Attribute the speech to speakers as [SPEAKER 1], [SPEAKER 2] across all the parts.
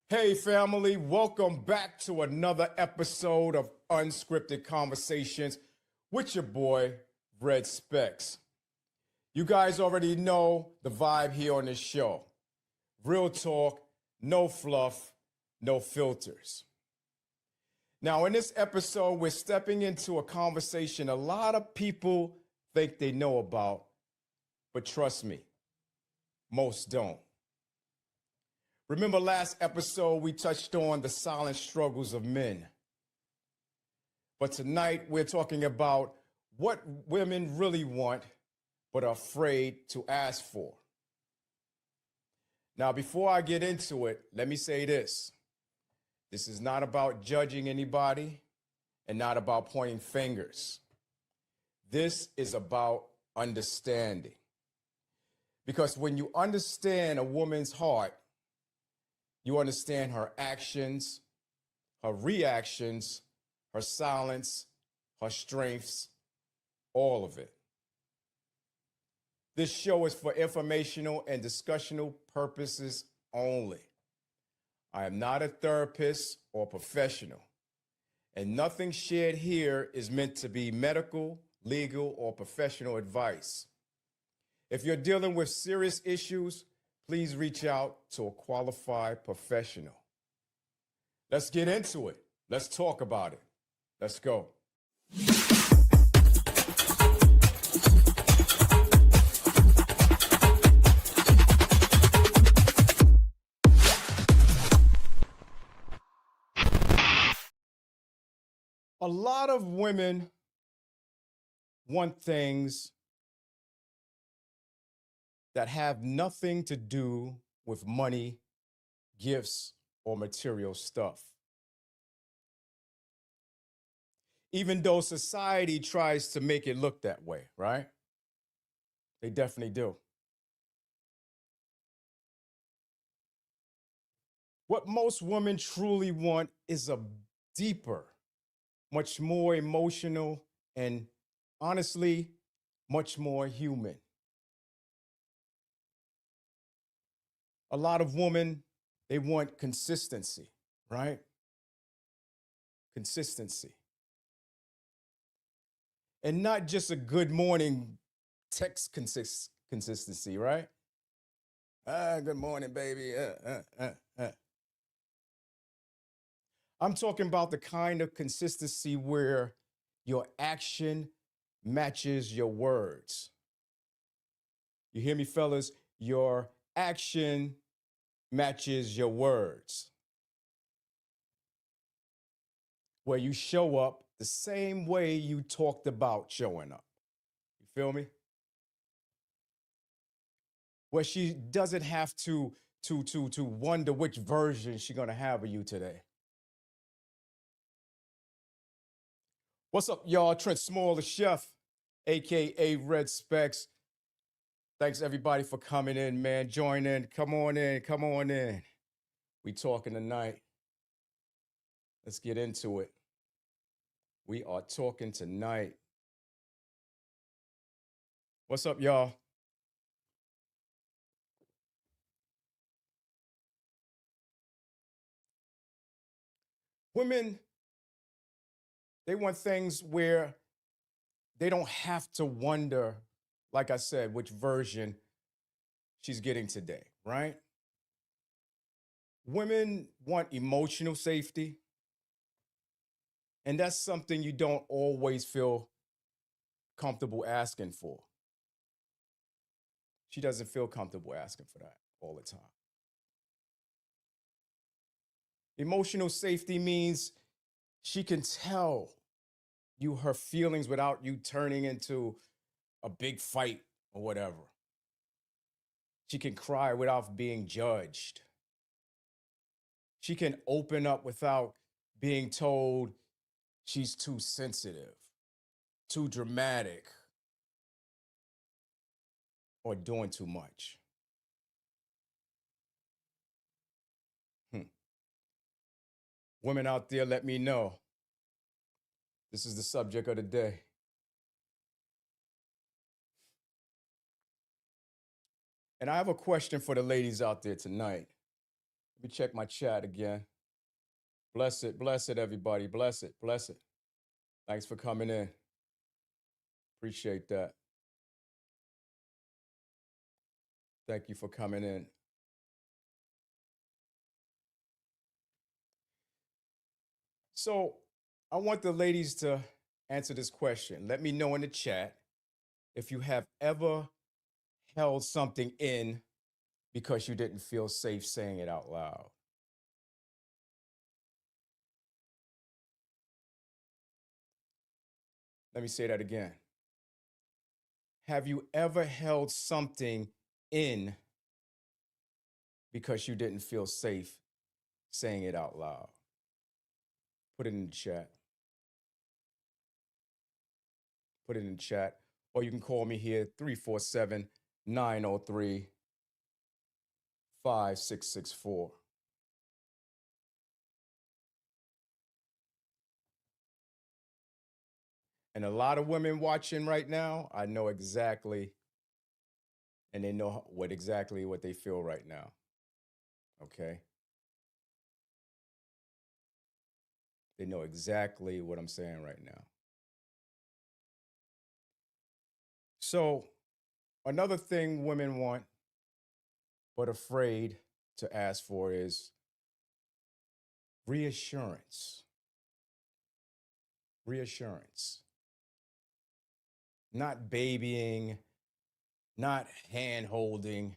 [SPEAKER 1] Hey, family, welcome back to another episode of Unscripted Conversations with your boy, Red Specs. You guys already know the vibe here on this show. Real talk, no fluff, no filters. Now, in this episode, we're stepping into a conversation a lot of people think they know about, but trust me, most don't. Remember last episode, we touched on the silent struggles of men. But tonight, we're talking about what women really want, but are afraid to ask for. Now, before I get into it, let me say this. This is not about judging anybody and not about pointing fingers. This is about understanding. Because when you understand a woman's heart, you understand her actions, her reactions, her silence, her strengths, all of it. This show is for informational and discussional purposes only. I am not a therapist or professional, and nothing shared here is meant to be medical, legal, or professional advice. If you're dealing with serious issues, please reach out to a qualified professional. Let's get into it. Let's talk about it. Let's go. A lot of women want things that have nothing to do with money, gifts, or material stuff. Even though society tries to make it look that way, right? They definitely do. What most women truly want is a deeper, much more emotional, and honestly, much more human. A lot of women, they want consistency, right? Consistency. And not just a good morning text consistency, right? Good morning, baby. I'm talking about the kind of consistency where your action matches your words. You hear me, fellas? Your action matches your words. Where you show up the same way you talked about showing up. You feel me? Where she doesn't have to wonder which version she's gonna have of you today. What's up, y'all? Trent Small, the chef, aka Red Specs. Thanks everybody for coming in, man. Join in. Come on in. Come on in. We talking tonight. Let's get into it. We are talking tonight. What's up, y'all? Women, they want things where they don't have to wonder, like I said, which version she's getting today, right? Women want emotional safety, and that's something you don't always feel comfortable asking for. She doesn't feel comfortable asking for that all the time. Emotional safety means she can tell you her feelings without you turning into a big fight or whatever. She can cry without being judged. She can open up without being told she's too sensitive, too dramatic, or doing too much. Women out there, let me know. This is the subject of the day. And I have a question for the ladies out there tonight. me check my chat again. Bless it, everybody. Bless it, bless it. Thanks for coming in. Appreciate that. Thank you for coming in. So I want the ladies to answer this question. Let me know in the chat if you have ever held something in because you didn't feel safe saying it out loud. Let me say that again. Have you ever held something in because you didn't feel safe saying it out loud? Put it in the chat. Put it in the chat. Or you can call me here, 347 903 5664. And a lot of women watching right now, I know exactly, and they know exactly what they feel right now. Okay? They know exactly what I'm saying right now. So, another thing women want but afraid to ask for is reassurance. Reassurance. Not babying, not hand holding,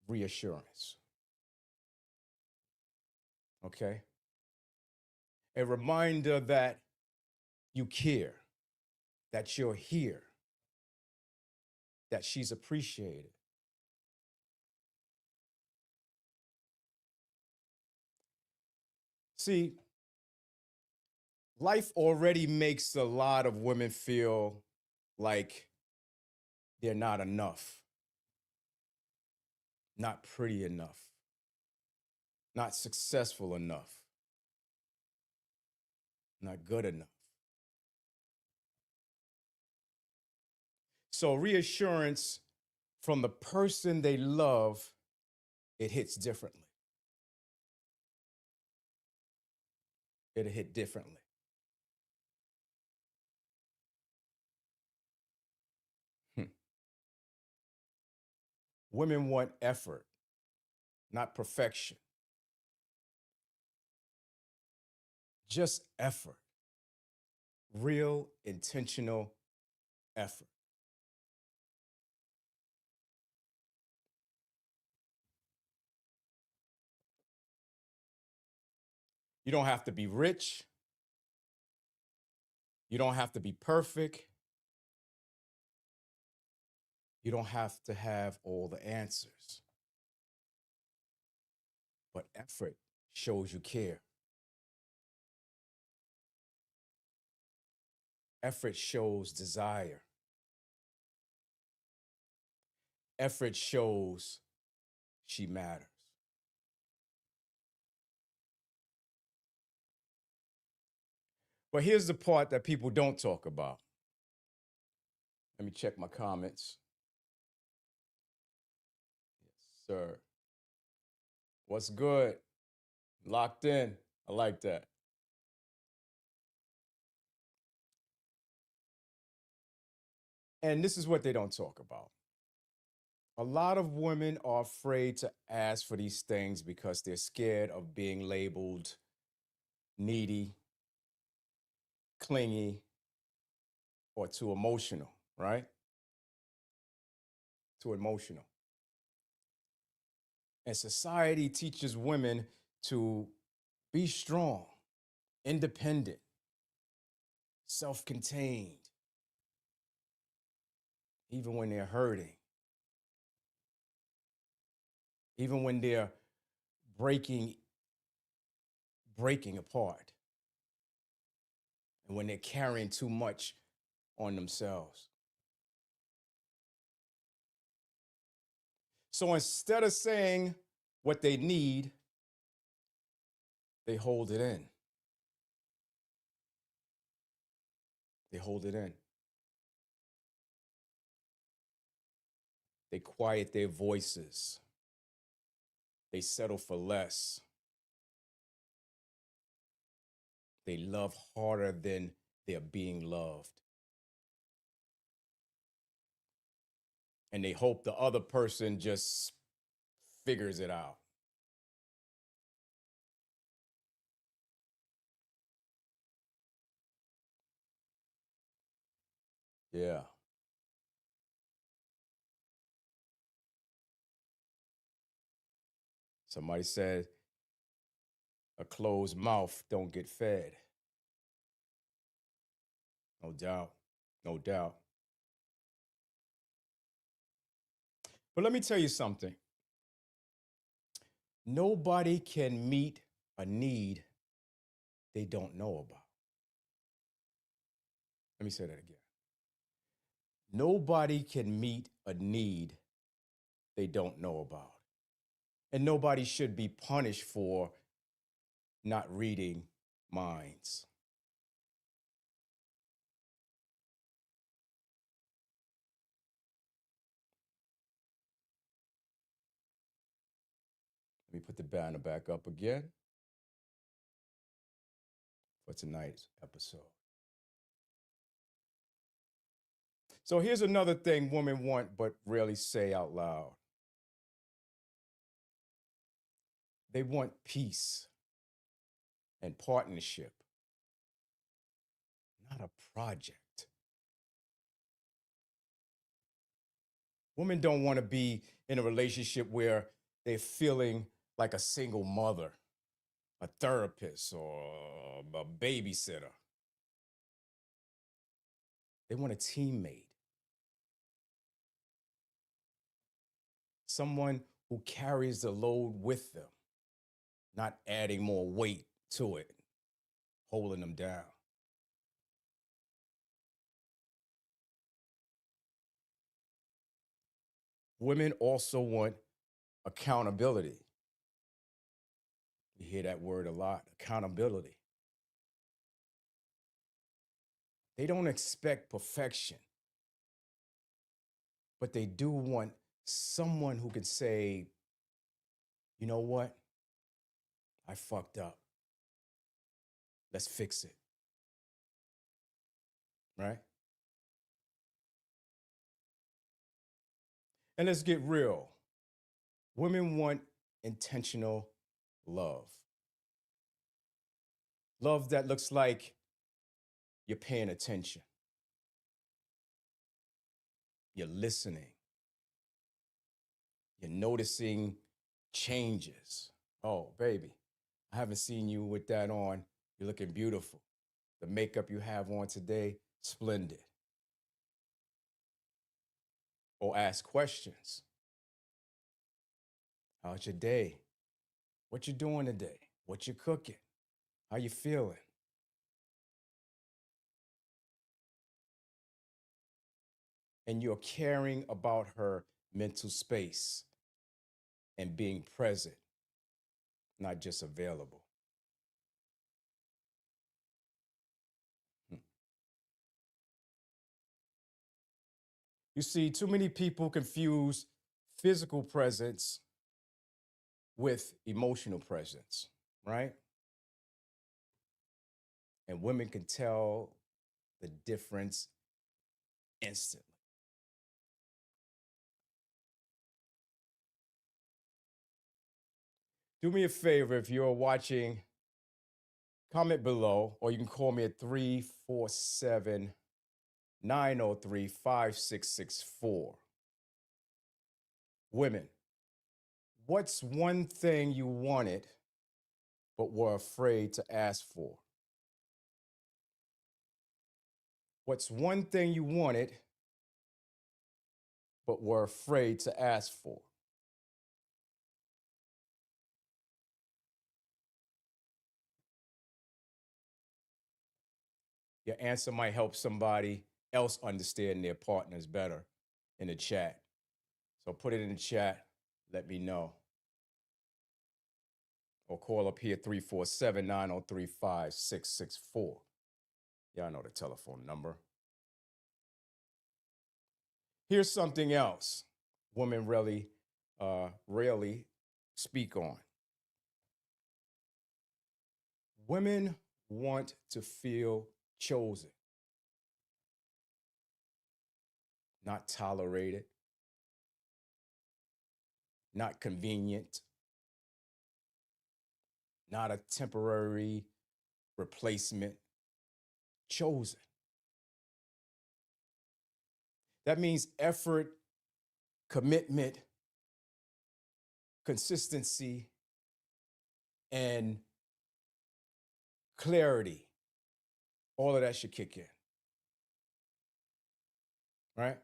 [SPEAKER 1] reassurance. Okay? A reminder that you care, that you're here, that she's appreciated. See, life already makes a lot of women feel like they're not enough, not pretty enough, not successful enough, not good enough. So, reassurance from the person they love, it hits differently. It'll hit differently. Women want effort, not perfection. Just effort, real intentional effort. You don't have to be rich. You don't have to be perfect. You don't have to have all the answers. But effort shows you care. Effort shows desire. Effort shows she matters. But here's the part that people don't talk about. Let me check my comments. Yes, sir. What's good? Locked in. I like that. And this is what they don't talk about. A lot of women are afraid to ask for these things because they're scared of being labeled needy, clingy, or too emotional, right? Too emotional. And society teaches women to be strong, independent, self contained, even when they're hurting, even when they're breaking apart, and when they're carrying too much on themselves. So instead of saying what they need, they hold it in. They hold it in. They quiet their voices. They settle for less. They love harder than they're being loved. And they hope the other person just figures it out. Yeah. Somebody said a closed mouth don't get fed. No doubt. No doubt. But let me tell you something. Nobody can meet a need they don't know about. Let me say that again. Nobody can meet a need they don't know about. And nobody should be punished for not reading minds. Let me put the banner back up again for tonight's episode. So here's another thing women want but rarely say out loud. They want peace and partnership, not a project. Women don't want to be in a relationship where they're feeling like a single mother, a therapist, or a babysitter. They want a teammate, someone who carries the load with them, not adding more weight to it, holding them down. Women also want accountability. You hear that word a lot, accountability. They don't expect perfection, but they do want someone who can say, you know what? I fucked up. Let's fix it. Right? And let's get real. Women want intentional love. Love that looks like you're paying attention, you're listening, you're noticing changes. Oh, baby, I haven't seen you with that on. You're looking beautiful. The makeup you have on today, splendid. Or ask questions. How's your day? What you doing today? What you cooking? How you feeling? And you're caring about her mental space and being present, not just available. You see, too many people confuse physical presence with emotional presence, right? And women can tell the difference instantly. Do me a favor if you're watching, comment below, or you can call me at 347 903 5664. Women, what's one thing you wanted but were afraid to ask for? What's one thing you wanted but were afraid to ask for? Your answer might help somebody else understand their partners better in the chat. So put it in the chat, let me know. Or call up here 347 903 5664. Y'all know the telephone number. Here's something else women rarely speak on. Women want to feel chosen, not tolerated, not convenient, not a temporary replacement, chosen. That means effort, commitment, consistency, and clarity. All of that should kick in, right?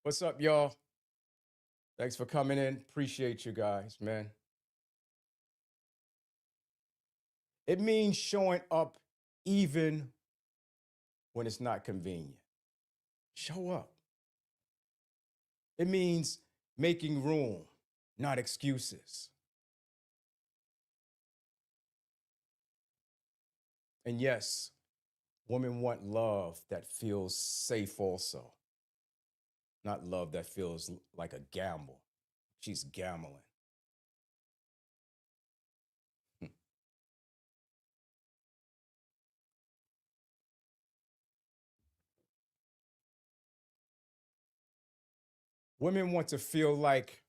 [SPEAKER 1] What's up, y'all? Thanks for coming in. Appreciate you guys, man. It means showing up even when it's not convenient. Show up. It means making room, not excuses. And yes, women want love that feels safe also, not love that feels like a gamble. She's gambling. Women want to feel like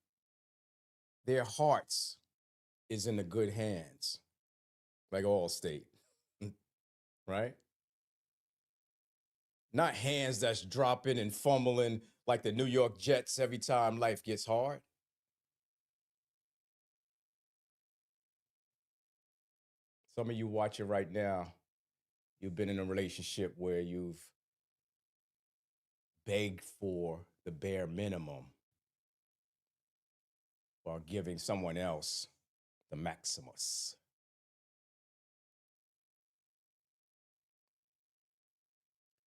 [SPEAKER 1] their hearts is in the good hands, like Allstate, right? Not hands that's dropping and fumbling like the New York Jets every time life gets hard. Some of you watching right now, you've been in a relationship where you've begged for the bare minimum while giving someone else the maximus.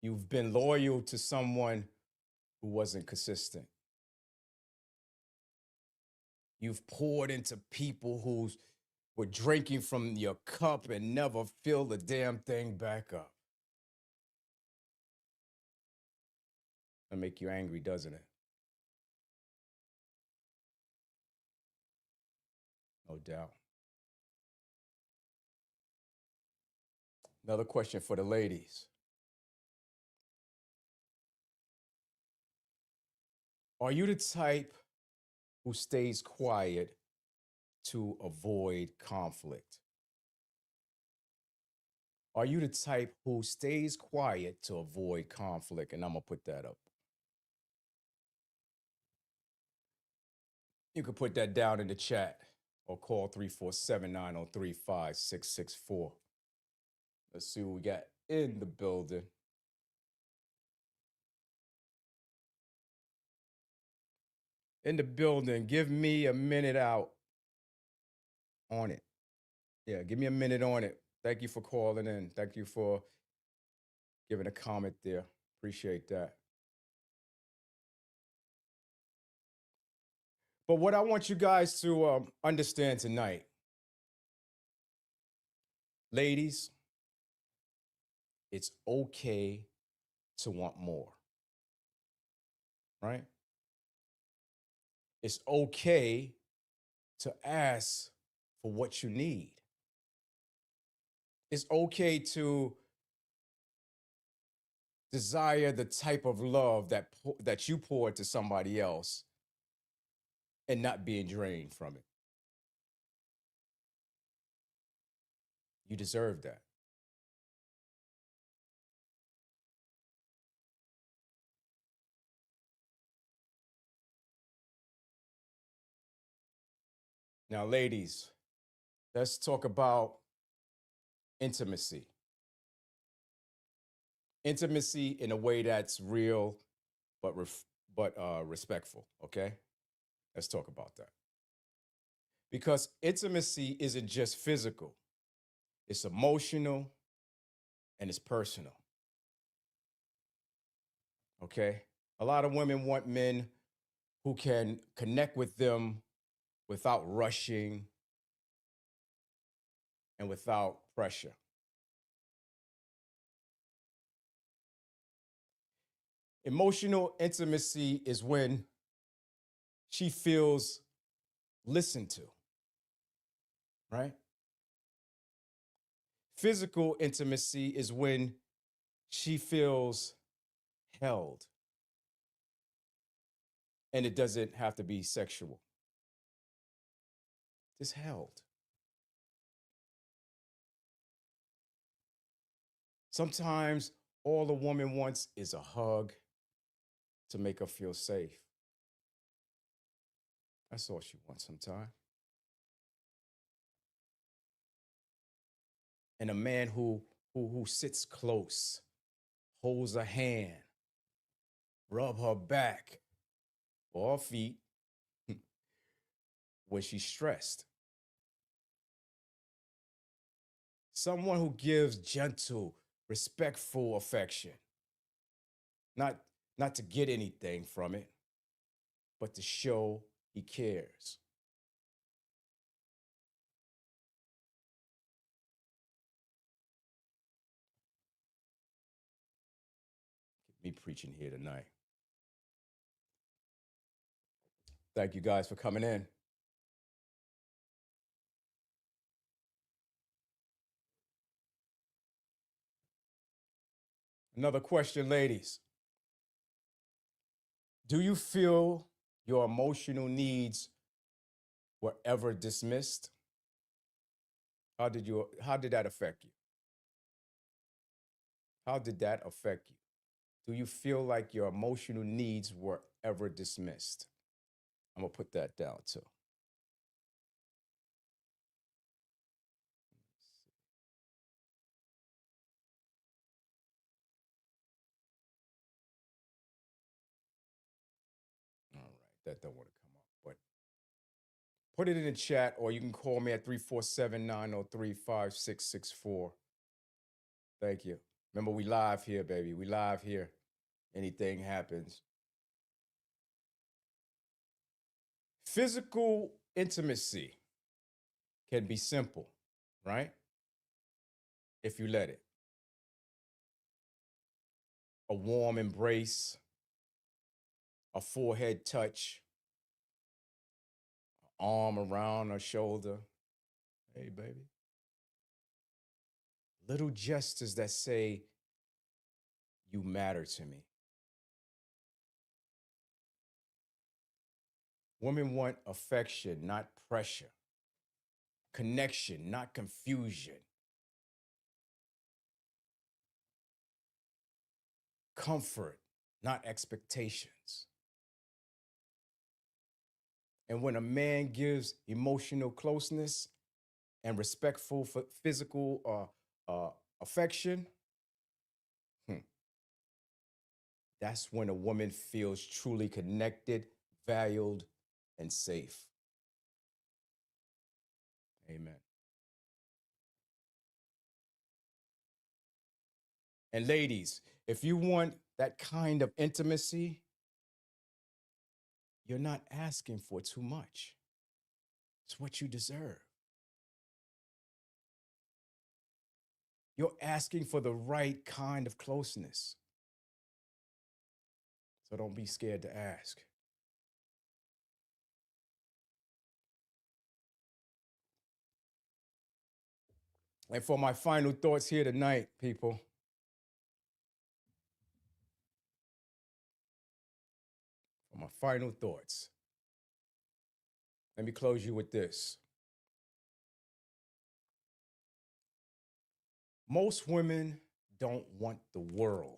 [SPEAKER 1] You've been loyal to someone who wasn't consistent. You've poured into people who were drinking from your cup and never filled the damn thing back up. That make you angry, doesn't it? No doubt. Another question for the ladies. Are you the type who stays quiet to avoid conflict? Are you the type who stays quiet to avoid conflict? And I'm going to put that up. You can put that down in the chat or call 347-903-5664. Let's see what we got in the building. In the building, give me a minute out on it. Yeah, give me a minute on it. Thank you for calling in. Thank you for giving a comment there. Appreciate that. But what I want you guys to understand tonight, ladies, it's okay to want more, right? It's okay to ask for what you need. It's okay to desire the type of love that you pour to somebody else and not being drained from it. You deserve that. Now, ladies, let's talk about intimacy. Intimacy in a way that's real, but respectful, okay? Let's talk about that. Because intimacy isn't just physical, it's emotional and it's personal, okay? A lot of women want men who can connect with them without rushing and without pressure. Emotional intimacy is when she feels listen to, right? Physical intimacy is when she feels held, and it doesn't have to be sexual, just held. Sometimes all a woman wants is a hug to make her feel safe. That's all she wants sometimes. And a man who sits close, holds her hand, rub her back or her feet when she's stressed. Someone who gives gentle, respectful affection. Not to get anything from it, but to show he cares. Me preaching here tonight. Thank you guys for coming in. Another question, ladies. Do you feel your emotional needs were ever dismissed? How did that affect you? How did that affect you? Do you feel like your emotional needs were ever dismissed? I'm gonna put that down too. All right, that don't want to come up, but put it in the chat, or you can call me at 347-903-5664. Thank you. Remember, we live here, baby. We live here. Anything happens. Physical intimacy can be simple, right? If you let it. A warm embrace, a forehead touch, an arm around her shoulder. Hey, baby. Little gestures that say, you matter to me. Women want affection, not pressure. Connection, not confusion. Comfort, not expectations. And when a man gives emotional closeness and respectful physical affection, that's when a woman feels truly connected, valued, and safe. Amen. And ladies, if you want that kind of intimacy, you're not asking for too much. It's what you deserve. You're asking for the right kind of closeness. So don't be scared to ask. And for my final thoughts here tonight, people, for my final thoughts, let me close you with this. Most women don't want the world.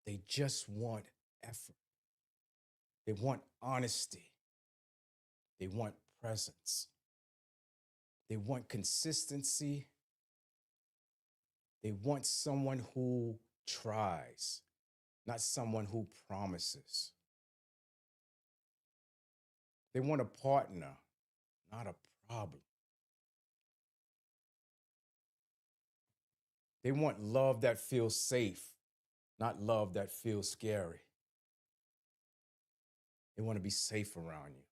[SPEAKER 1] They just want effort. They want honesty. They want presence. They want consistency. They want someone who tries, not someone who promises. They want a partner, not a problem. They want love that feels safe, not love that feels scary. They want to be safe around you.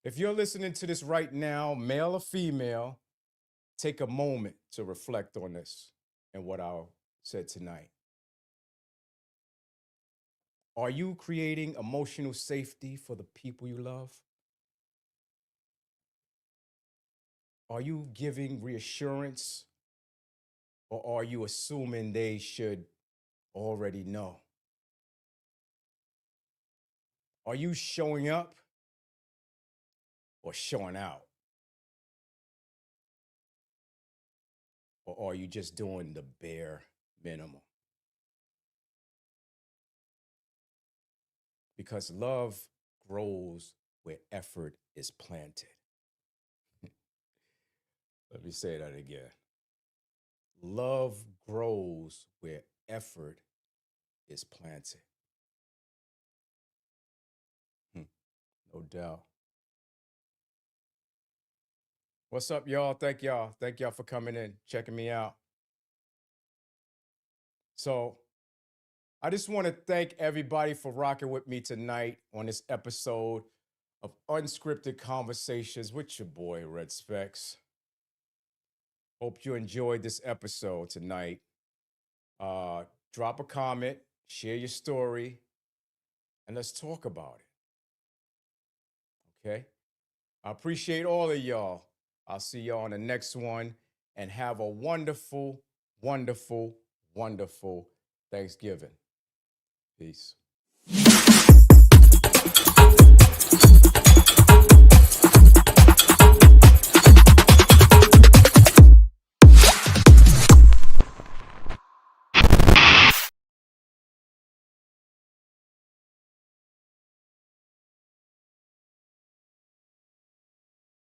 [SPEAKER 1] If you're listening to this right now, male or female, take a moment to reflect on this and what I said tonight. Are you creating emotional safety for the people you love? Are you giving reassurance, or are you assuming they should already know? Are you showing up or showing out? Or are you just doing the bare minimum? Because love grows where effort is planted. Let me say that again. Love grows where effort is planted. No doubt. What's up, y'all? Thank y'all. Thank y'all for coming in, checking me out. So, I just want to thank everybody for rocking with me tonight on this episode of Unscripted Conversations with your boy, Red Specs. Hope you enjoyed this episode tonight. Drop a comment, share your story, and let's talk about it. Okay? I appreciate all of y'all. I'll see y'all on the next one, and have a wonderful, wonderful, wonderful Thanksgiving. Peace.